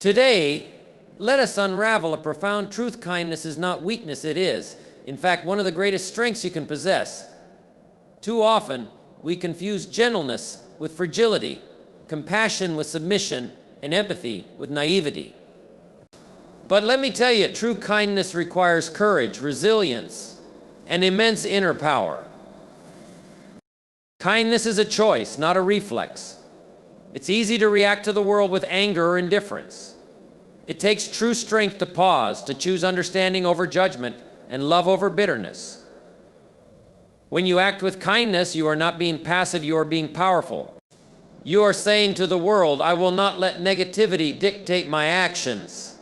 Today, let us unravel a profound truth. Kindness is not weakness, it is, in fact, one of the greatest strengths you can possess. Too often, we confuse gentleness with fragility, compassion with submission, and empathy with naivety. But let me tell you, true kindness requires courage, resilience, and immense inner power. Kindness is a choice, not a reflex. It's easy to react to the world with anger or indifference. It takes true strength to pause, to choose understanding over judgment and love over bitterness. When you act with kindness, you are not being passive, you are being powerful. You are saying to the world, I will not let negativity dictate my actions.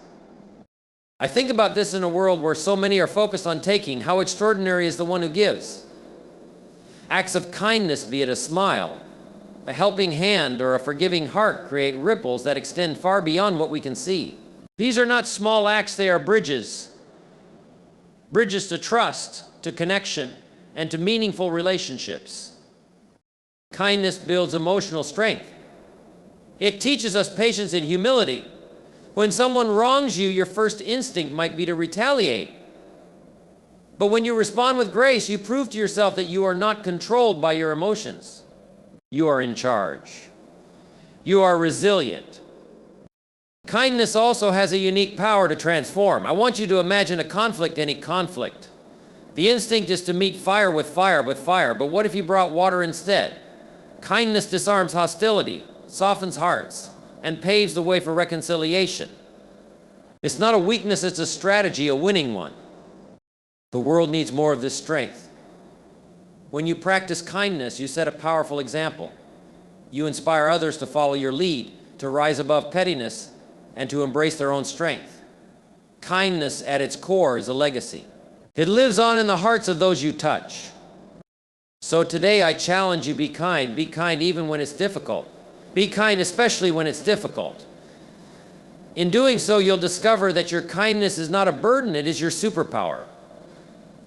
I think about this in a world where so many are focused on taking. How extraordinary is the one who gives. Acts of kindness, be it a smile, a helping hand, or a forgiving heart, create ripples that extend far beyond what we can see. These are not small acts, they are bridges. Bridges to trust, to connection, and to meaningful relationships. Kindness builds emotional strength. It teaches us patience and humility. When someone wrongs you, your first instinct might be to retaliate. But when you respond with grace, you prove to yourself that you are not controlled by your emotions. You are in charge. You are resilient. Kindness also has a unique power to transform. I want you to imagine a conflict, any conflict. The instinct is to meet fire with fire, but what if you brought water instead? Kindness disarms hostility, softens hearts, and paves the way for reconciliation. It's not a weakness, it's a strategy, a winning one. The world needs more of this strength. When you practice kindness, you set a powerful example. You inspire others to follow your lead, to rise above pettiness, and to embrace their own strength. Kindness at its core is a legacy. It lives on in the hearts of those you touch. So today I challenge you, be kind even when it's difficult. Be kind especially when it's difficult. In doing so, you'll discover that your kindness is not a burden, it is your superpower.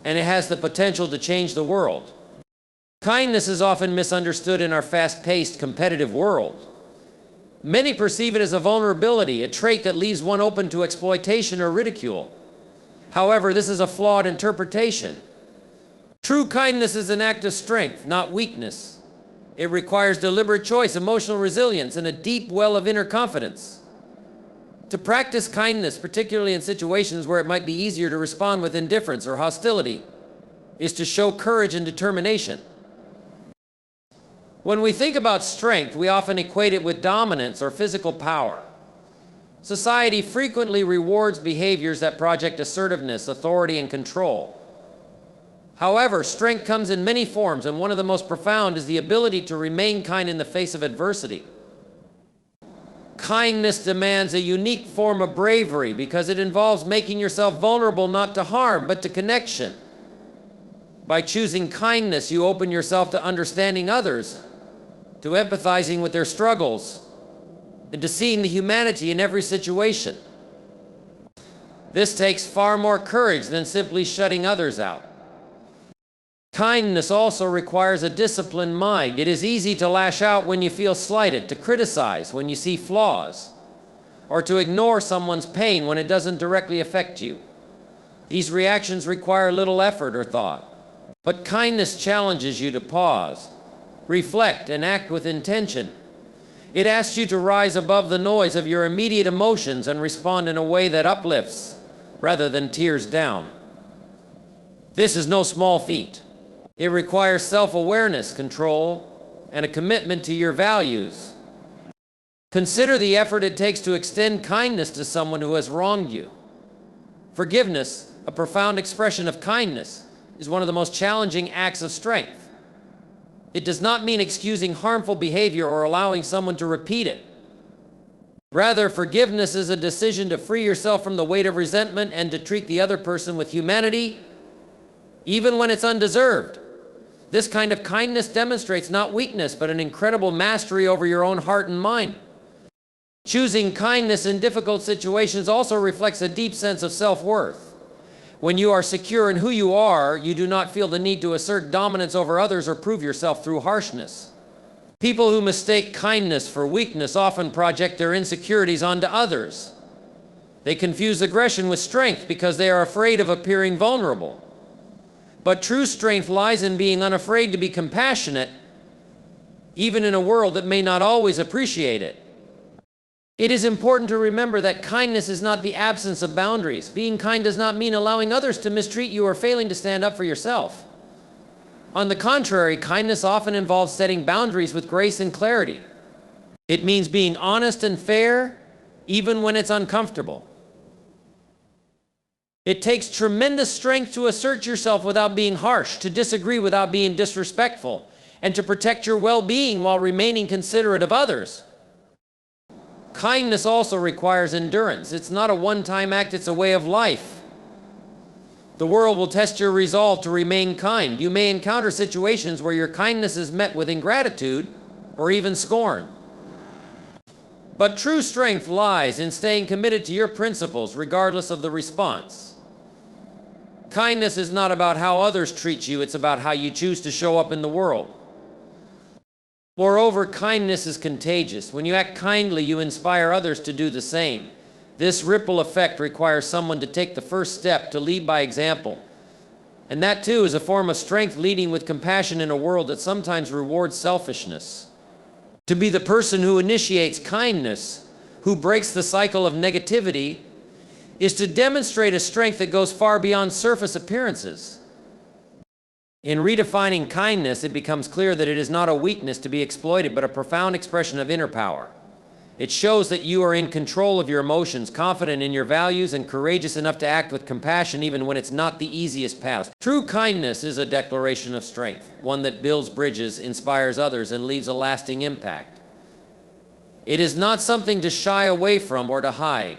And it has the potential to change the world. Kindness is often misunderstood in our fast-paced, competitive world. Many perceive it as a vulnerability, a trait that leaves one open to exploitation or ridicule. However, this is a flawed interpretation. True kindness is an act of strength, not weakness. It requires deliberate choice, emotional resilience, and a deep well of inner confidence. To practice kindness, particularly in situations where it might be easier to respond with indifference or hostility, is to show courage and determination. When we think about strength, we often equate it with dominance or physical power. Society frequently rewards behaviors that project assertiveness, authority, and control. However, strength comes in many forms, and one of the most profound is the ability to remain kind in the face of adversity. Kindness demands a unique form of bravery because it involves making yourself vulnerable not to harm, but to connection. By choosing kindness, you open yourself to understanding others, to empathizing with their struggles, and to seeing the humanity in every situation. This takes far more courage than simply shutting others out. Kindness also requires a disciplined mind. It is easy to lash out when you feel slighted, to criticize when you see flaws, or to ignore someone's pain when it doesn't directly affect you. These reactions require little effort or thought. But kindness challenges you to pause, reflect, and act with intention. It asks you to rise above the noise of your immediate emotions and respond in a way that uplifts rather than tears down. This is no small feat. It requires self-awareness, control, and a commitment to your values. Consider the effort it takes to extend kindness to someone who has wronged you. Forgiveness, a profound expression of kindness, is one of the most challenging acts of strength. It does not mean excusing harmful behavior or allowing someone to repeat it. Rather, forgiveness is a decision to free yourself from the weight of resentment and to treat the other person with humanity, even when it's undeserved. This kind of kindness demonstrates not weakness, but an incredible mastery over your own heart and mind. Choosing kindness in difficult situations also reflects a deep sense of self-worth. When you are secure in who you are, you do not feel the need to assert dominance over others or prove yourself through harshness. People who mistake kindness for weakness often project their insecurities onto others. They confuse aggression with strength because they are afraid of appearing vulnerable. But true strength lies in being unafraid to be compassionate, even in a world that may not always appreciate it. It is important to remember that kindness is not the absence of boundaries. Being kind does not mean allowing others to mistreat you or failing to stand up for yourself. On the contrary, kindness often involves setting boundaries with grace and clarity. It means being honest and fair, even when it's uncomfortable. It takes tremendous strength to assert yourself without being harsh, to disagree without being disrespectful, and to protect your well-being while remaining considerate of others. Kindness also requires endurance. It's not a one-time act, it's a way of life. The world will test your resolve to remain kind. You may encounter situations where your kindness is met with ingratitude or even scorn. But true strength lies in staying committed to your principles regardless of the response. Kindness is not about how others treat you, it's about how you choose to show up in the world. Moreover, kindness is contagious. When you act kindly, you inspire others to do the same. This ripple effect requires someone to take the first step, to lead by example. And that too is a form of strength, leading with compassion in a world that sometimes rewards selfishness. To be the person who initiates kindness, who breaks the cycle of negativity, is to demonstrate a strength that goes far beyond surface appearances. In redefining kindness, it becomes clear that it is not a weakness to be exploited, but a profound expression of inner power. It shows that you are in control of your emotions, confident in your values, and courageous enough to act with compassion even when it's not the easiest path. True kindness is a declaration of strength, one that builds bridges, inspires others, and leaves a lasting impact. It is not something to shy away from or to hide.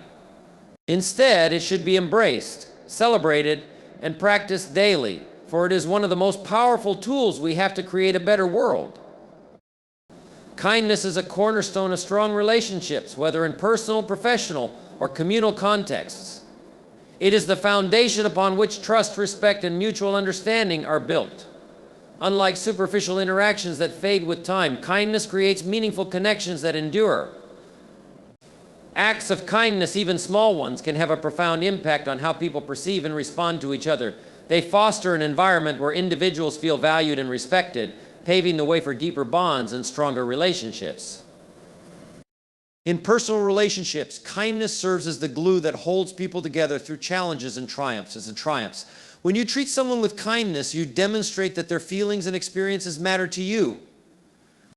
Instead, it should be embraced, celebrated, and practiced daily, for it is one of the most powerful tools we have to create a better world. Kindness is a cornerstone of strong relationships, whether in personal, professional, or communal contexts. It is the foundation upon which trust, respect, and mutual understanding are built. Unlike superficial interactions that fade with time, kindness creates meaningful connections that endure. Acts of kindness, even small ones, can have a profound impact on how people perceive and respond to each other. They foster an environment where individuals feel valued and respected, paving the way for deeper bonds and stronger relationships. In personal relationships, kindness serves as the glue that holds people together through challenges and triumphs. When you treat someone with kindness, you demonstrate that their feelings and experiences matter to you.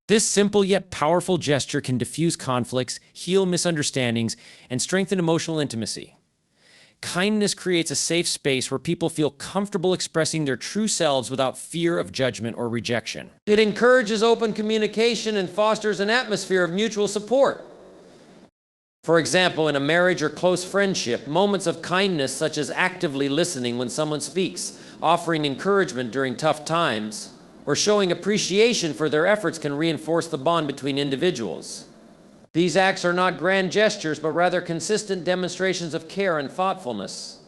This simple yet powerful gesture can diffuse conflicts, heal misunderstandings, and strengthen emotional intimacy. Kindness creates a safe space where people feel comfortable expressing their true selves without fear of judgment or rejection. It encourages open communication and fosters an atmosphere of mutual support. For example, in a marriage or close friendship, moments of kindness such as actively listening when someone speaks, offering encouragement during tough times, or showing appreciation for their efforts can reinforce the bond between individuals. These acts are not grand gestures, but rather consistent demonstrations of care and thoughtfulness.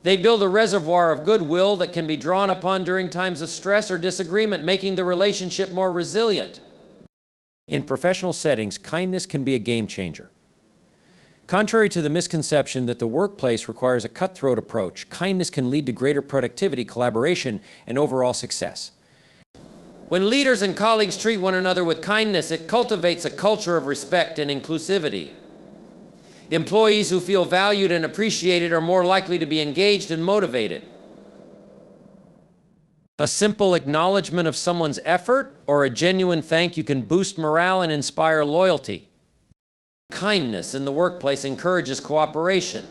They build a reservoir of goodwill that can be drawn upon during times of stress or disagreement, making the relationship more resilient. In professional settings, kindness can be a game changer. Contrary to the misconception that the workplace requires a cutthroat approach, kindness can lead to greater productivity, collaboration, and overall success. When leaders and colleagues treat one another with kindness, it cultivates a culture of respect and inclusivity. Employees who feel valued and appreciated are more likely to be engaged and motivated. A simple acknowledgement of someone's effort or a genuine thank you can boost morale and inspire loyalty. Kindness in the workplace encourages cooperation.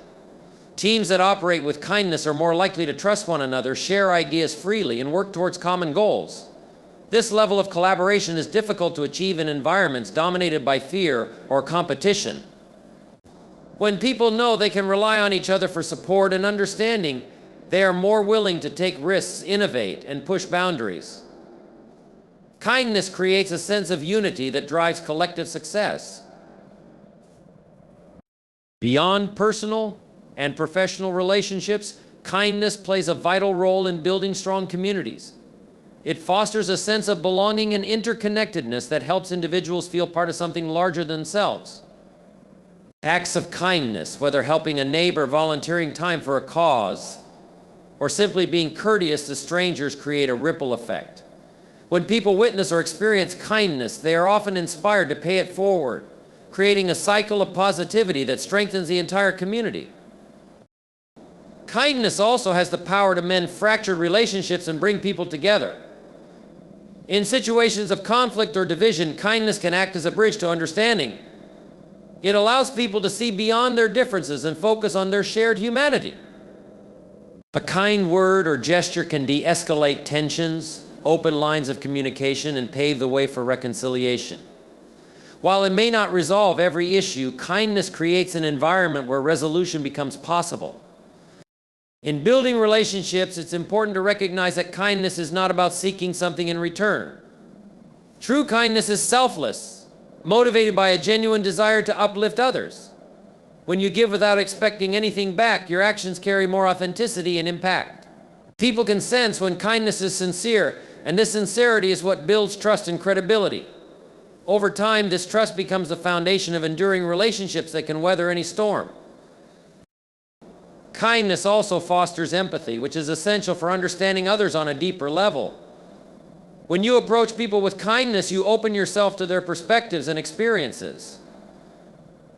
Teams that operate with kindness are more likely to trust one another, share ideas freely, and work towards common goals. This level of collaboration is difficult to achieve in environments dominated by fear or competition. When people know they can rely on each other for support and understanding, they are more willing to take risks, innovate, and push boundaries. Kindness creates a sense of unity that drives collective success. Beyond personal and professional relationships, kindness plays a vital role in building strong communities. It fosters a sense of belonging and interconnectedness that helps individuals feel part of something larger than themselves. Acts of kindness, whether helping a neighbor, volunteering time for a cause, or simply being courteous to strangers, create a ripple effect. When people witness or experience kindness, they are often inspired to pay it forward, creating a cycle of positivity that strengthens the entire community. Kindness also has the power to mend fractured relationships and bring people together. In situations of conflict or division, kindness can act as a bridge to understanding. It allows people to see beyond their differences and focus on their shared humanity. A kind word or gesture can de-escalate tensions, open lines of communication, and pave the way for reconciliation. While it may not resolve every issue, kindness creates an environment where resolution becomes possible. In building relationships, it's important to recognize that kindness is not about seeking something in return. True kindness is selfless, motivated by a genuine desire to uplift others. When you give without expecting anything back, your actions carry more authenticity and impact. People can sense when kindness is sincere, and this sincerity is what builds trust and credibility. Over time, this trust becomes the foundation of enduring relationships that can weather any storm. Kindness also fosters empathy, which is essential for understanding others on a deeper level. When you approach people with kindness, you open yourself to their perspectives and experiences.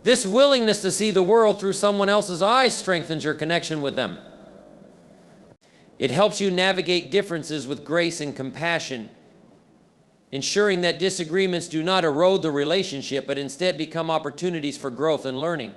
This willingness to see the world through someone else's eyes strengthens your connection with them. It helps you navigate differences with grace and compassion, ensuring that disagreements do not erode the relationship, but instead become opportunities for growth and learning.